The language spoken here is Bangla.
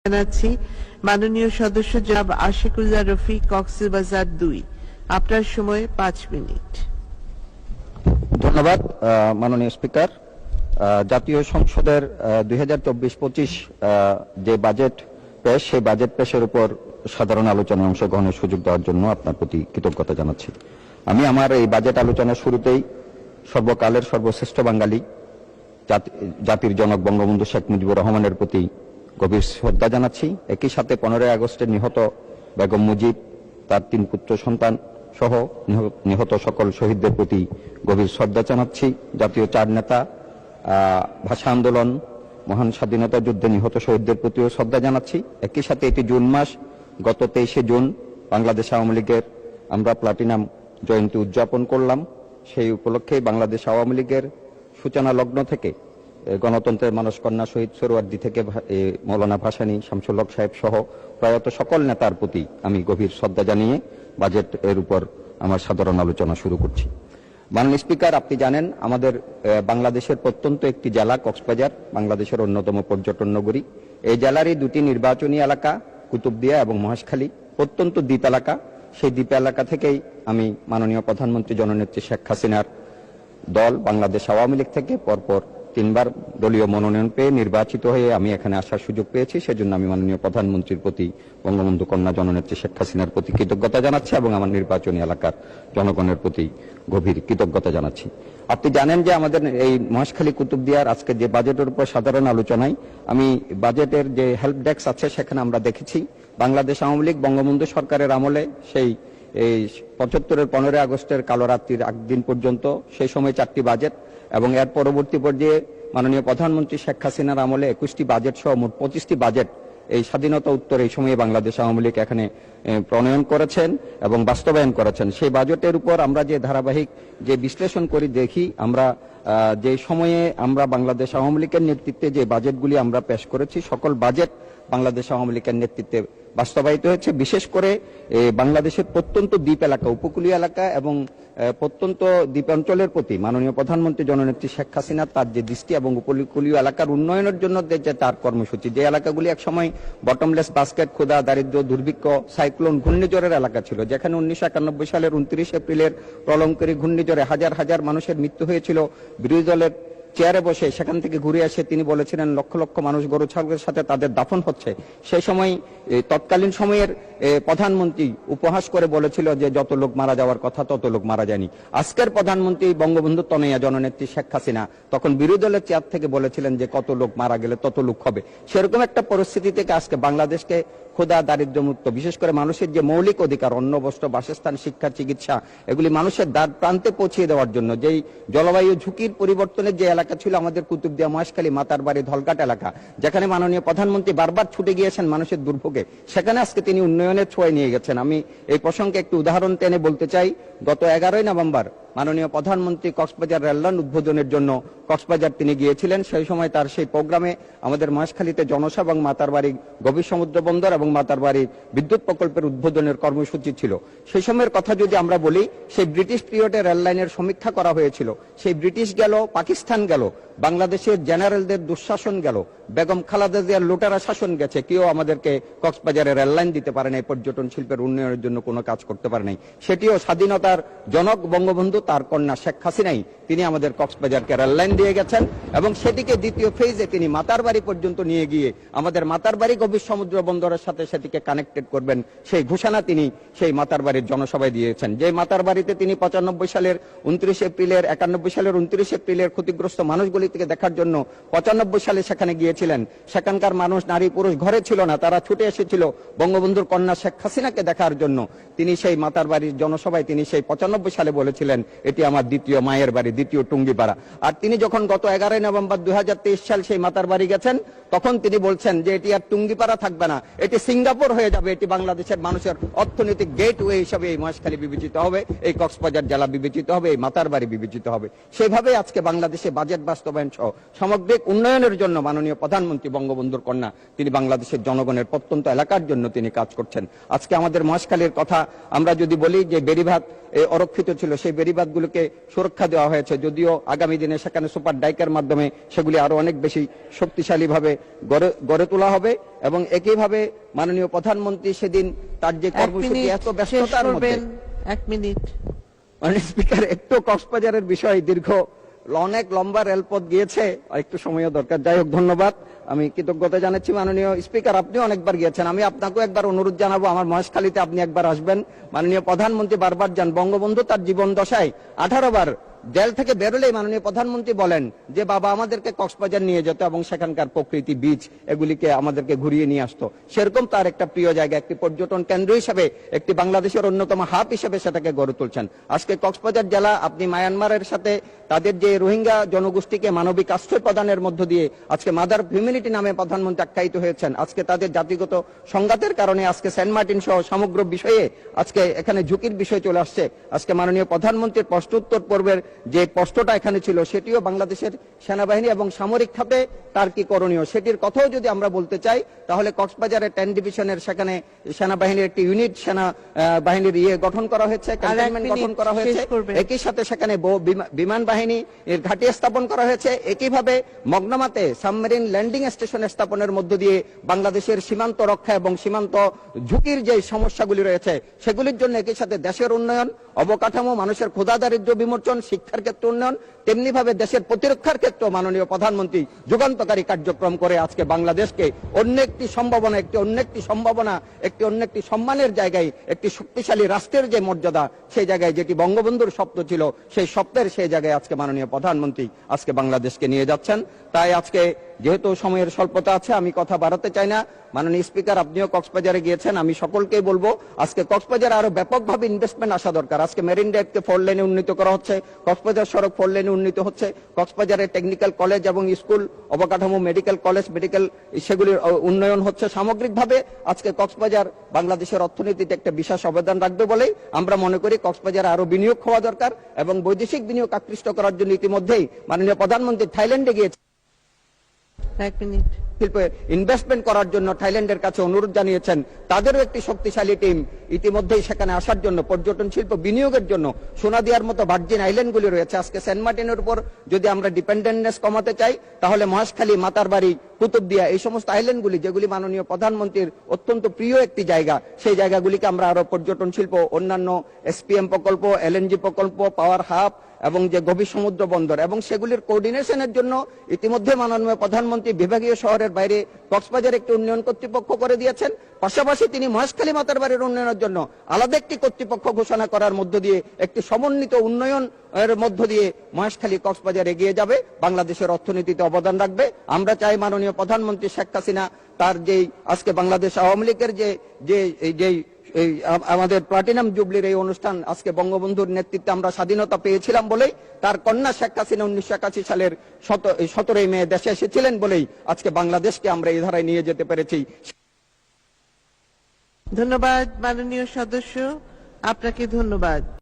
জানাচ্ছি মাননীয় সদস্য জনাব আশিকুল্লাহ রফিক, কক্সবাজার ২। আপনার সময় ৫ মিনিট। ধন্যবাদ মাননীয় স্পিকার। জাতীয় সংসদের ২০২৪-২৫ যে বাজেট পেশ, সেই বাজেট পেশের উপর সাধারণ আলোচনায় অংশগ্রহণের সুযোগ দেওয়ার জন্য আপনার প্রতি কৃতজ্ঞতা জানাচ্ছি। আমি আমার এই বাজেট আলোচনার শুরুতেই সর্বকালের সর্বশ্রেষ্ঠ বাঙালি জাতির জনক বঙ্গবন্ধু শেখ মুজিবুর রহমানের প্রতি গভীর শ্রদ্ধা জানাচ্ছি। একই সাথে 15ই আগস্টের নিহত বেগম মুজিব, তার 3 পুত্র সন্তান সহ নিহত সকল শহীদদের প্রতি গভীর শ্রদ্ধা জানাচ্ছি। জাতীয় 4 নেতা, ভাষা আন্দোলন, মহান স্বাধীনতা যুদ্ধে নিহত শহীদদের প্রতিও শ্রদ্ধা জানাচ্ছি। একই সাথে এটি জুন মাস, গত 23শে জুন বাংলাদেশ আওয়ামী লীগের আমরা প্লাটিনাম জয়ন্তী উদযাপন করলাম। সেই উপলক্ষে বাংলাদেশ আওয়ামী লীগের সূচনা লগ্ন থেকে গণতন্ত্রের মানসকন্যা শহীদ সোহরাওয়ার্দী থেকে মৌলানা ভাসানী, শামসুল হক সাহেব সহ প্রয়াত সকল নেতার প্রতি আমি গভীর শ্রদ্ধা জানিয়ে বাজেট এর উপর আমার সাধারণ আলোচনা শুরু করছি। মাননীয় স্পিকার, আপনি জানেন আমাদের বাংলাদেশের প্রত্যন্ত একটি জেলা কক্সবাজার বাংলাদেশের অন্যতম পর্যটন নগরী। এই জেলারই 2টি নির্বাচনী এলাকা কুতুবদিয়া এবং মহেশখালী প্রত্যন্ত দ্বীপ এলাকা। সেই দ্বীপ এলাকা থেকেই আমি মাননীয় প্রধানমন্ত্রী জননেত্রী শেখ হাসিনার দল বাংলাদেশ আওয়ামী লীগ থেকে পরপর 3বার দলীয় মনোনয়ন পেয়ে নির্বাচিত হয়ে আমি এখানে আসার সুযোগ পেয়েছি। সেজন্য আমি মাননীয় প্রধানমন্ত্রীর প্রতি, বঙ্গবন্ধু কন্যা জননেত্রী শেখ হাসিনার প্রতি কৃতজ্ঞতা জানাচ্ছি এবং আমার নির্বাচনী এলাকার জনগণের প্রতি গভীর কৃতজ্ঞতা জানাচ্ছি। আপনি জানেন যে আমাদের এই মহেশখালী কুতুবদিয়ার আজকে যে বাজেটের উপর সাধারণ আলোচনায় আমি বাজেটের যে হেল্প ডেস্ক আছে সেখানে আমরা দেখেছি বাংলাদেশ আওয়ামী লীগ বঙ্গবন্ধু সরকারের আমলে সেই 75-এর 15ই আগস্টের কালো রাত্রির দিন পর্যন্ত সেই সময় 4টি বাজেট এবং এর পরবর্তী পর্যায়ে মাননীয় প্রধানমন্ত্রী শেখ হাসিনার আমলে 21টি বাজেট সহ মোট 25টি বাজেট এই স্বাধীনতা উত্তর এই সময়ে বাংলাদেশ আওয়ামী লীগ এখানে প্রণয়ন করেছেন এবং বাস্তবায়ন করেছেন। সেই বাজেটের উপর আমরা যে ধারাবাহিক যে বিশ্লেষণ করি দেখি আমরা যে সময়ে আমরা বাংলাদেশ আওয়ামী লীগের নেতৃত্বে যে বাজেটগুলি আমরা পেশ করেছি সকল বাজেট বাংলাদেশ আওয়ামী লীগের নেতৃত্বে বাস্তবায়িত হয়েছে। বিশেষ করে বাংলাদেশের প্রত্যন্ত দ্বীপ এলাকা, উপকূলীয় এলাকা এবং প্রত্যন্ত দ্বীপাঞ্চলের প্রতি মাননীয় প্রধানমন্ত্রী জননেত্রী শেখ হাসিনা তার যে দৃষ্টি এবং উপকূলীয় এলাকার উন্নয়নের জন্য যে তার কর্মসূচি, যে এলাকাগুলি একসময় বটমলেস বাস্কেট, ক্ষুধা, দারিদ্র্য, দুর্ভিক্ষ, সাইক্লোন, ঘূর্ণিঝড়ের এলাকা ছিল, যেখানে 1991 সালের 29 এপ্রিলের প্রলয়ঙ্করী ঘূর্ণিঝড়ে হাজার হাজার মানুষের মৃত্যু হয়েছিল। বিরোধী দলের চেয়ারে বসে সেখান থেকে ঘুরে এসে তিনি বলেছিলেন লক্ষ লক্ষ মানুষ গরু ছাগলের সাথে তাদের দাফন হচ্ছে। সেই সময় তৎকালীন সময়ের প্রধানমন্ত্রী উপহাস করে বলেছিল যে যত লোক মারা যাওয়ার কথা তত লোক মারা যায়নি। আজকের প্রধানমন্ত্রী বঙ্গবন্ধু তনয়া জননেত্রী শেখ হাসিনা তখন বিরোধী দলের চেয়ার থেকে বলেছিলেন যে কত লোক মারা গেলে তত লোক হবে। সেরকম একটা পরিস্থিতি থেকে আজকে বাংলাদেশকে ক্ষুধা, দারিদ্র্য মুক্ত, বিশেষ করে মানুষের যে মৌলিক অধিকার অন্ন, বস্ত্র, বাসস্থান, শিক্ষা, চিকিৎসা এগুলি মানুষের দ্বার প্রান্তে পৌঁছিয়ে দেওয়ার জন্য যেই জলবায়ু ঝুঁকির পরিবর্তনের যে এলাকা ছিল আমাদের কুতুবদিয়া, মহেশখালী, মাতারবাড়ি, ধলঘাট এলাকা, যেখানে মাননীয় প্রধানমন্ত্রী বারবার ছুটে গিয়েছেন মানুষের দুর্ভোগে, সেখানে আজকে তিনি উন্নয়নের ছোঁয়ায় নিয়ে গেছেন। আমি এই প্রসঙ্গে একটি উদাহরণ টেনে বলতে চাই। গত 11ই নভেম্বর মাননীয় প্রধানমন্ত্রী কক্সবাজার রেললাইন উদ্বোধনের জন্য কক্সবাজার তিনি গিয়েছিলেন। সেই সময় তার সেই প্রোগ্রামে আমাদের মহেশখালীতে জনসভা এবং মাতারবাড়ি গভীর সমুদ্র বন্দর এবং মাতারবাড়ি বিদ্যুৎ প্রকল্পের উদ্বোধনের কর্মসূচি ছিল। সেই সময়ের কথা যদি আমরা বলি, সেই ব্রিটিশ পিরিয়ডে রেললাইনের সমীক্ষা করা হয়েছিল। সেই ব্রিটিশ গেল, পাকিস্তান গেল, বাংলাদেশের জেনারেলদের দুঃশাসন গেল, বেগম খালেদা জিয়ার লুটেরা শাসন গেছে, কেউ আমাদেরকে কক্সবাজারে রেললাইন দিতে পারে নাই, পর্যটন শিল্পের উন্নয়নের জন্য কোনো কাজ করতে পারে নাই। সেটিও স্বাধীনতার জনক বঙ্গবন্ধু তার কন্যা শেখ হাসিনাই তিনি আমাদের কক্সবাজারকে রেললাইন দিয়ে গেছেন এবং সেটিকে দ্বিতীয় ফেজে তিনি মাতারবাড়ি পর্যন্ত নিয়ে গিয়ে আমাদের মাতারবাড়ি গভীর সমুদ্র বন্দরের সাথে সেটিকে কানেক্টেড করবেন সেই ঘোষণা তিনি সেই মাতারবাড়ির জনসভায় দিয়েছেন। যে মাতারবাড়িতে তিনি 95 সালের 29 এপ্রিলের 91 সালের 29 এপ্রিলের ক্ষতিগ্রস্ত মানুষগুলি থেকে দেখার জন্য 95 সালে সেখানে গিয়েছিলেন। সেখানকার মানুষ, নারী পুরুষ ঘরে ছিল না, তারা ছুটে এসেছিল বঙ্গবন্ধুর কন্যা শেখ হাসিনাকে দেখার জন্য। তিনি সেই মাতারবাড়ির জনসভায় তিনি সেই 95 সালে বলেছিলেন এটি আমার দ্বিতীয় মায়ের বাড়ি, দ্বিতীয় টুঙ্গিপাড়া। আর তিনি যখন গত 11ই নভেম্বর 2023 সাল সেই মাতারবাড়ি গেছেন তখন তিনি বলছেন যে এটি আর টুঙ্গিপাড়া থাকবে না, এটি সিঙ্গাপুর হয়ে যাবে, এটি বাংলাদেশের মানুষের অর্থনৈতিক গেটওয়ে হিসেবে এই মহেশখালী বিবেচিত হবে, এই কক্সবাজার জেলা বিবেচিত হবে, এই মাতারবাড়ি বিবেচিত হবে। সেভাবে আজকে বাংলাদেশে বাজেট বাস্তবায়ন সহ সামগ্রিক উন্নয়নের জন্য মাননীয় প্রধানমন্ত্রী বঙ্গবন্ধুর কন্যা তিনি বাংলাদেশের জনগণের প্রত্যন্ত এলাকার জন্য তিনি কাজ করছেন। আজকে আমাদের মহেশখালীর কথা আমরা যদি বলি যে বেড়িবাঁধ অরক্ষিত ছিল, সেই বেড়িবাঁধ বেড়িবাঁধগুলোকে সুরক্ষা দেওয়া হয়েছে, যদিও আগামী দিনে সেখানে সুপার ডাইকের মাধ্যমে সেগুলি আরো অনেক বেশি শক্তিশালীভাবে গড়ে তোলা হবে। এবং একইভাবে মাননীয় প্রধানমন্ত্রী সেদিন তার যে কর্মসূচি এত ব্যস্ততার মধ্যে, 1 মিনিট। মাননীয় স্পিকার, একটু কক্সবাজারের বিষয় দীর্ঘ অনেক লম্বা রেলপথ গিয়েছে, আর একটু সময়ও দরকার। যাই হোক, ধন্যবাদ, আমি কৃতজ্ঞতা জানাচ্ছি। মাননীয় স্পিকার, আপনিও অনেকবার গিয়েছেন, আমি আপনাকেও একবার অনুরোধ জানাবো, আমার মহেশখালীতে আপনি একবার আসবেন। মাননীয় প্রধানমন্ত্রী বারবার যান, বঙ্গবন্ধু তার জীবন দশায় 18 বার জেল থেকে বেরোলেই মাননীয় প্রধানমন্ত্রী বলেন যে বাবা আমাদেরকে কক্সবাজার নিয়ে যেত এবং সেখানকার প্রকৃতি, বীচ এগুলিকে আমাদেরকে ঘুরিয়ে নিয়ে আসতো। সেরকম তার একটা প্রিয় জায়গা, একটি পর্যটন কেন্দ্র হিসেবে, একটি বাংলাদেশের অন্যতম হাব হিসেবে সেটাকে গড়ে তুলছেন। আজকে কক্সবাজার জেলা, আপনি মায়ানমারের সাথে তাদের যে রোহিঙ্গা জনগোষ্ঠীকে মানবিক আশ্রয় প্রদানের মধ্য দিয়ে আজকে মাদার অফ হিউম্যানিটি নামে প্রধানমন্ত্রী আখ্যায়িত হয়েছেন। আজকে তাদের জাতিগত সংঘাতের কারণে আজকে সেন্ট মার্টিন সহ সমগ্র বিষয়ে আজকে এখানে ঝুঁকির বিষয় চলে আসছে। আজকে মাননীয় প্রধানমন্ত্রীর প্রশ্নোত্তর পর্বের যে প্রশ্নটা এখানে ছিল, সেটিও বাংলাদেশের সেনাবাহিনী এবং সামরিক খাতে তার কি করণীয় সেটির কথাও যদি আমরা বলতে চাই, তাহলে কক্সবাজারের 10 ডিভিশনের সেখানে সেনাবাহিনীর একটি ইউনিট সেনাবাহিনীর গঠন করা হয়েছে, ক্যান্টনমেন্ট গঠন করা হয়েছে। একই সাথে সেখানে বিমান বাহিনী এর ঘাঁটি স্থাপন করা হয়েছে। একইভাবে মগনামাতে সাবমেরিন ল্যান্ডিং স্টেশন স্থাপনের মধ্য দিয়ে বাংলাদেশের সীমান্ত রক্ষা এবং সীমান্ত ঝুঁকির যে সমস্যাগুলি রয়েছে সেগুলির জন্য একই সাথে দেশের উন্নয়ন, অবকাঠামো, মানুষের ক্ষুধা দারিদ্র্য বিমোচন, শিক্ষার ক্ষেত্রে উন্নয়ন, তেমনি ভাবে দেশের প্রতিরক্ষার ক্ষেত্রে মাননীয় প্রধানমন্ত্রী যুগান্তকারী কার্যক্রম করে আজকে বাংলাদেশকে অন্য একটি সম্মানের জায়গায়, একটি শক্তিশালী রাষ্ট্রের যে মর্যাদা, সেই জায়গায় যেটি বঙ্গবন্ধুর স্বপ্ন ছিল, সেই স্বপ্নের সেই জায়গায় আজকে মাননীয় প্রধানমন্ত্রী আজকে বাংলাদেশকে নিয়ে যাচ্ছেন। তাই আজকে যেহেতু সময়ের স্বল্পতা আছে, আমি কথা বাড়াতে চাই না। মাননীয় স্পিকার, আপনিও কক্সবাজারে গিয়েছেন, আমি সকলকেই বলবো আজকে কক্সবাজারে আরো ব্যাপকভাবে ইনভেস্টমেন্ট আসা দরকার। আজকে মেরিন ড্রাইভকে 4 লেনে উন্নীত করা হচ্ছে, কক্সবাজার সড়ক 4 লেনে উন্নীত হচ্ছে, কক্সবাজারের টেকনিক্যাল কলেজ এবং স্কুল অবকাঠামো, মেডিকেল কলেজ, মেডিকেল সেগুলির উন্নয়ন হচ্ছে। সামগ্রিকভাবে আজকে কক্সবাজার বাংলাদেশের অর্থনীতিতে একটা বিশেষ অবদান রাখবে বলেই আমরা মনে করি কক্সবাজারে আরো বিনিয়োগ হওয়া দরকার এবং বৈদেশিক বিনিয়োগ আকৃষ্ট করার জন্য ইতিমধ্যেই মাননীয় প্রধানমন্ত্রী থাইল্যান্ডে গিয়েছে, 1 মিনিট। শিল্পে ইনভেস্টমেন্ট করার জন্য থাইল্যান্ডের কাছে অনুরোধ জানিয়েছেন। তাদেরও একটি শক্তিশালী টিম ইতিমধ্যেই সেখানে আসার জন্য, পর্যটন শিল্প বিনিয়োগের জন্য। সোনাদিয়ার মতো ভার্জিন আইল্যান্ডগুলি রয়েছে। আজকে সেন্ট মার্টিনের উপর যদি আমরা ডিপেন্ডেন্টনেস কমাতে চাই, তাহলে মহেশখালী, মাতারবাড়ি, কুতুবদিয়া, এই সমস্ত আইল্যান্ডগুলি যেগুলি মাননীয় প্রধানমন্ত্রীর অত্যন্ত প্রিয় একটি জায়গা, সেই জায়গাগুলিকে আমরা আরো পর্যটন শিল্প, অন্যান্য এসপিএম প্রকল্প, এলএনজি প্রকল্প, পাওয়ার হাব এবং যে গভীর সমুদ্র বন্দর এবং সেগুলির কোঅর্ডিনেশনের জন্য ইতিমধ্যে মাননীয় প্রধানমন্ত্রী বিভাগীয় শহরের বাইরে কক্সবাজার একটি উন্নয়ন কর্তৃপক্ষ করে দিয়েছেন। পাশাপাশি তিনি মহেশখালী, মাতারবাড়ির উন্নয়নের জন্য আলাদা একটি কর্তৃপক্ষ ঘোষণা করার মধ্য দিয়ে একটি সমন্বিত উন্নয়ন এর মধ্য দিয়ে মহেশখালী, কক্সবাজার এগিয়ে যাবে, বাংলাদেশের অর্থনীতিতে অবদান রাখবে। আমরা চাই মাননীয় প্রধানমন্ত্রী শেখ হাসিনা তার যেই আজকে বাংলাদেশ আওয়ামী লীগের যে আমাদের প্লাটিনাম জুবলির এই অনুষ্ঠান, আজকে বঙ্গবন্ধুর নেতৃত্বে আমরা স্বাধীনতা পেয়েছিলাম বলেই, তার কন্যা শেখ হাসিনা 1981 সালের 17 মে দেশে এসেছিলেন বলেই আজকে বাংলাদেশকে আমরা এই ধারায় নিয়ে যেতে পেরেছি। ধন্যবাদ মাননীয় সদস্য, আপনাকে ধন্যবাদ।